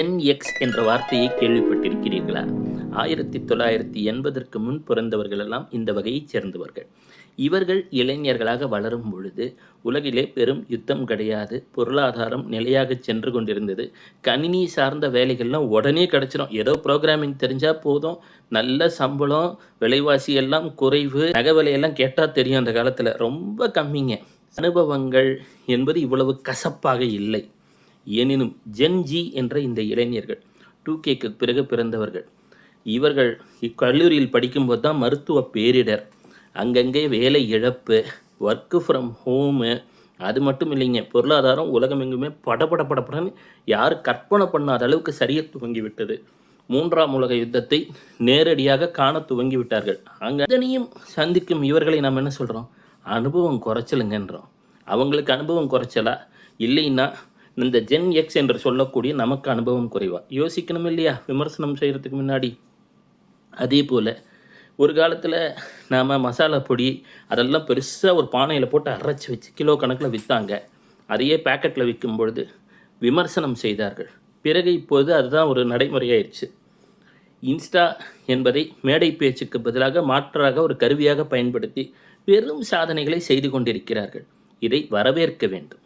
X என்ற வார்த்தையை கேள்விப்பட்டிருக்கிறீர்களா? 1980ற்கு முன் பிறந்தவர்கள் எல்லாம் இந்த வகையைச் சேர்ந்தவர்கள். இவர்கள் இளைஞர்களாக வளரும் பொழுது உலகிலே பெரும் யுத்தம் கிடையாது, பொருளாதாரம் நிலையாக சென்று கொண்டிருந்தது. கணினி சார்ந்த வேலைகள்லாம் உடனே கிடச்சிரும். ஏதோ ப்ரோக்ராமிங் தெரிஞ்சால் போதும், நல்ல சம்பளம், விலைவாசி எல்லாம் குறைவு. நகை விலையெல்லாம் கேட்டால் தெரியும், அந்த காலத்தில் ரொம்ப கம்மிங்க. அனுபவங்கள் என்பது இவ்வளவு கசப்பாக இல்லை. எனினும் ஜென்ஜி என்ற இந்த இளைஞர்கள் 2Kக்கு பிறகு பிறந்தவர்கள். இவர்கள் இக்கல்லூரியில் படிக்கும்போது தான் மருத்துவ பேரிடர், அங்கங்கே வேலை இழப்பு, ஒர்க்கு ஃப்ரம் ஹோமு, அது மட்டும் இல்லைங்க, பொருளாதாரம் உலகம் எங்குமே படபடன்னு யார் கற்பனை பண்ணாத அளவுக்கு சரிய துவங்கிவிட்டது. 3ஆம் உலக யுத்தத்தை நேரடியாக காண துவங்கி விட்டார்கள். அங்கே அதனையும் சந்திக்கும் இவர்களை நாம் என்ன சொல்கிறோம்? அனுபவம் குறைச்சலுங்கன்றோம். அவங்களுக்கு அனுபவம் குறைச்சலா? இல்லைன்னா இந்த ஜென் எக்ஸ் என்று சொல்லக்கூடிய நமக்கு அனுபவம் குறைவா? யோசிக்கணும் இல்லையா விமர்சனம் செய்கிறதுக்கு முன்னாடி? அதே போல் ஒரு காலத்தில் நாம் மசாலா பொடி அதெல்லாம் பெருசாக ஒரு பானையில் போட்டு அரைச்சி வச்சு கிலோ கணக்கில் விற்றாங்க. அதையே பேக்கெட்டில் விற்கும் பொழுது விமர்சனம் செய்தார்கள். பிறகு இப்போது அதுதான் ஒரு நடைமுறையாயிடுச்சு. இன்ஸ்டா என்பதை மேடை பேச்சுக்கு பதிலாக மாற்றாக ஒரு கருவியாக பயன்படுத்தி பெரும் சாதனைகளை செய்து கொண்டிருக்கிறார்கள். இதை வரவேற்க வேண்டும்.